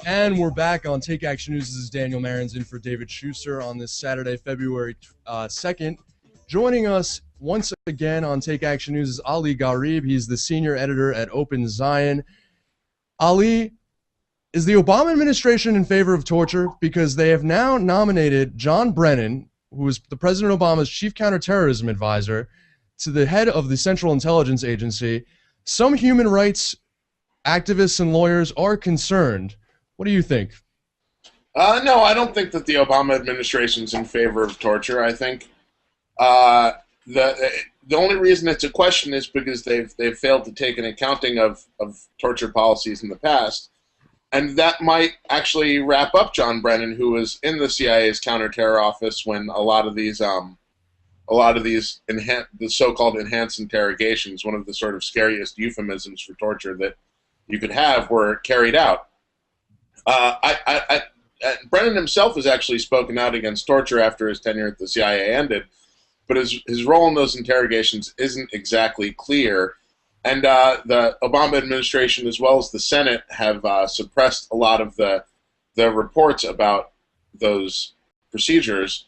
And we're back on Take Action News. This is Daniel Marins in for David Shuster on this Saturday, February 2nd. Joining us once again on Take Action News is Ali Gharib. He's the senior editor at Open Zion. Ali, is the Obama administration in favor of torture? Because they have now nominated John Brennan, who is the President Obama's chief counterterrorism advisor, to the head of the Central Intelligence Agency. Some human rights activists and lawyers are concerned. What do you think? No, I don't think that the Obama administration is in favor of torture. I think the only reason it's a question is because they've failed to take an accounting of torture policies in the past, and that might actually wrap up John Brennan, who was in the CIA's counterterror office when a lot of these the so-called enhanced interrogations, one of the sort of scariest euphemisms for torture that you could have, were carried out. Brennan himself has actually spoken out against torture after his tenure at the CIA ended, but his role in those interrogations isn't exactly clear. And the Obama administration, as well as the Senate, have suppressed a lot of the reports about those procedures.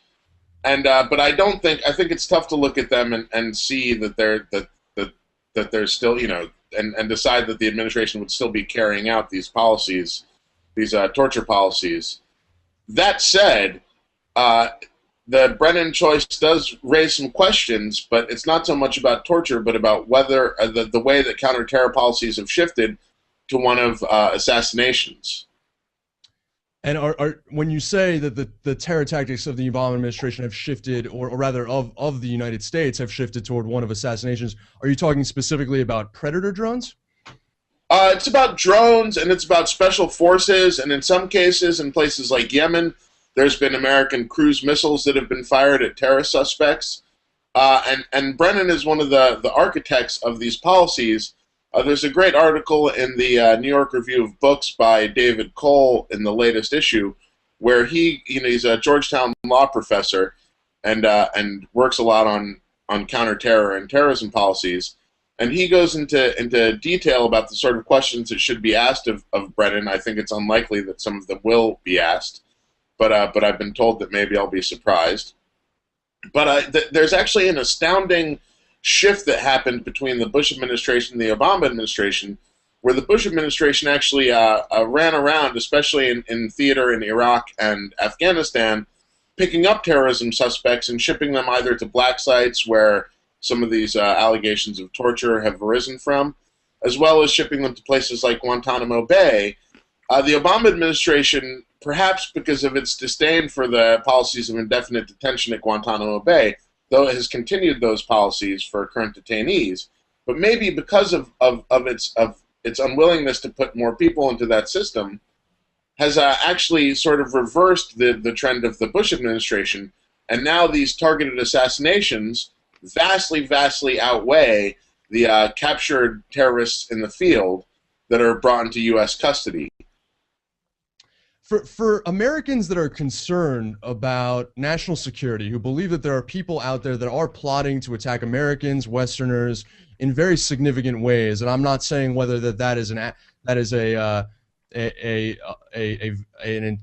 And but I think it's tough to look at them and see that they're still, and decide that the administration would still be carrying out these policies, these torture policies. That said, the Brennan choice does raise some questions, but it's not so much about torture, but about whether the way that counterterror policies have shifted to one of assassinations. And when you say that the terror tactics of the Obama administration have shifted, or rather of the United States have shifted toward one of assassinations, are you talking specifically about Predator drones? It's about drones, and it's about special forces, and in some cases, in places like Yemen, there's been American cruise missiles that have been fired at terrorist suspects. And Brennan is one of the architects of these policies. There's a great article in the New York Review of Books by David Cole in the latest issue, where he's a Georgetown law professor and works a lot on counterterror and terrorism policies. And he goes into detail about the sort of questions that should be asked of Brennan. I think it's unlikely that some of them will be asked, but I've been told that maybe I'll be surprised. But there's actually an astounding shift that happened between the Bush administration and the Obama administration, where the Bush administration actually ran around, especially in theater in Iraq and Afghanistan, picking up terrorism suspects and shipping them either to black sites where some of these allegations of torture have arisen from, as well as shipping them to places like Guantanamo Bay. The Obama administration, perhaps because of its disdain for the policies of indefinite detention at Guantanamo Bay, though it has continued those policies for current detainees, but maybe because of its unwillingness to put more people into that system, has actually sort of reversed the trend of the Bush administration, and now these targeted assassinations vastly outweigh the captured terrorists in the field that are brought into U.S. custody. For Americans that are concerned about national security, who believe that there are people out there that are plotting to attack Americans, Westerners, in very significant ways, and I'm not saying whether that is a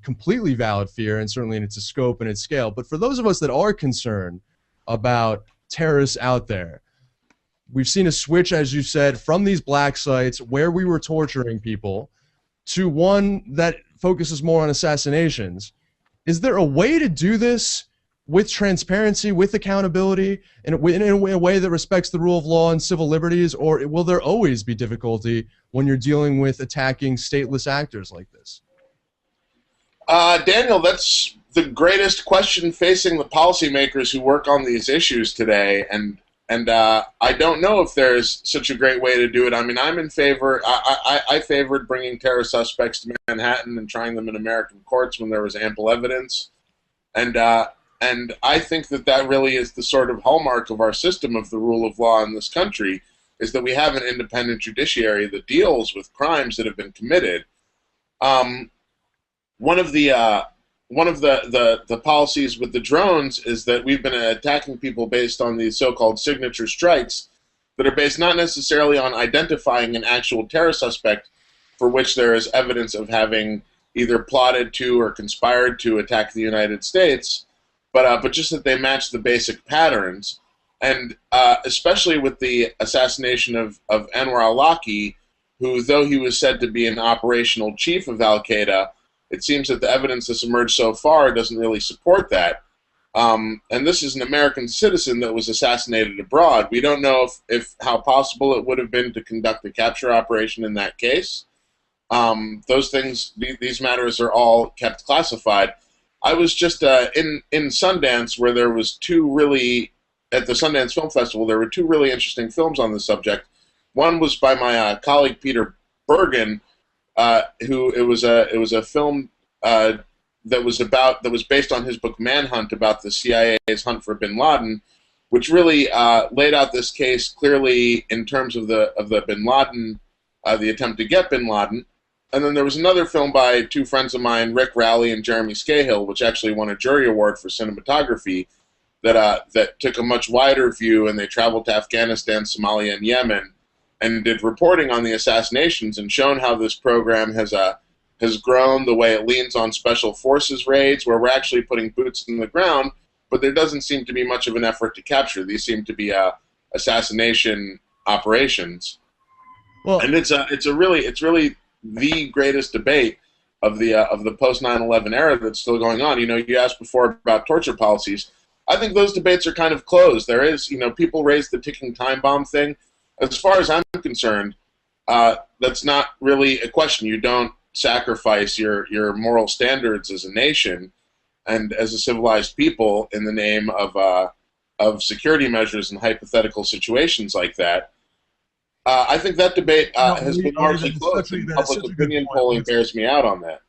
completely valid fear, and certainly in its scope and its scale, but for those of us that are concerned about terrorists out there, we've seen a switch, as you said, from these black sites where we were torturing people to one that focuses more on assassinations. Is there a way to do this with transparency, with accountability, in a way that respects the rule of law and civil liberties, or will there always be difficulty when you're dealing with attacking stateless actors like this? Daniel, that's the greatest question facing the policymakers who work on these issues today, and I don't know if there's such a great way to do it. I mean, I'm in favor. I favored bringing terror suspects to Manhattan and trying them in American courts when there was ample evidence, and I think that really is the sort of hallmark of our system of the rule of law in this country, is that we have an independent judiciary that deals with crimes that have been committed. One of the policies with the drones is that we've been attacking people based on these so-called signature strikes that are based not necessarily on identifying an actual terror suspect for which there is evidence of having either plotted to or conspired to attack the United States, but just that they match the basic patterns. And especially with the assassination of Anwar al-Awlaki, who, though he was said to be an operational chief of al-Qaeda, it seems that the evidence that's emerged so far doesn't really support that. And this is an American citizen that was assassinated abroad. We don't know if how possible it would have been to conduct a capture operation in that case. Those things, these matters are all kept classified. I was just in Sundance, where there was at the Sundance Film Festival, there were two really interesting films on the subject. One was by my colleague Peter Bergen, who it was a film that was based on his book Manhunt, about the CIA's hunt for Bin Laden, which really laid out this case clearly in terms of the Bin Laden, the attempt to get Bin Laden. And then there was another film by two friends of mine, Rick Rowley and Jeremy Scahill, which actually won a jury award for cinematography, that took a much wider view, and they traveled to Afghanistan, Somalia, and Yemen, and did reporting on the assassinations and shown how this program has grown, the way it leans on special forces raids, where we're actually putting boots in the ground, but there doesn't seem to be much of an effort to capture. These seem to be assassination operations. Well, and it's really the greatest debate of the post 9/11 era that's still going on. You asked before about torture policies. I think those debates are kind of closed. There is, people raise the ticking time bomb thing. As far as I'm concerned, that's not really a question. You don't sacrifice your moral standards as a nation and as a civilized people in the name of security measures in hypothetical situations like that. I think that debate has been largely closed, and public opinion polling bears me out on that.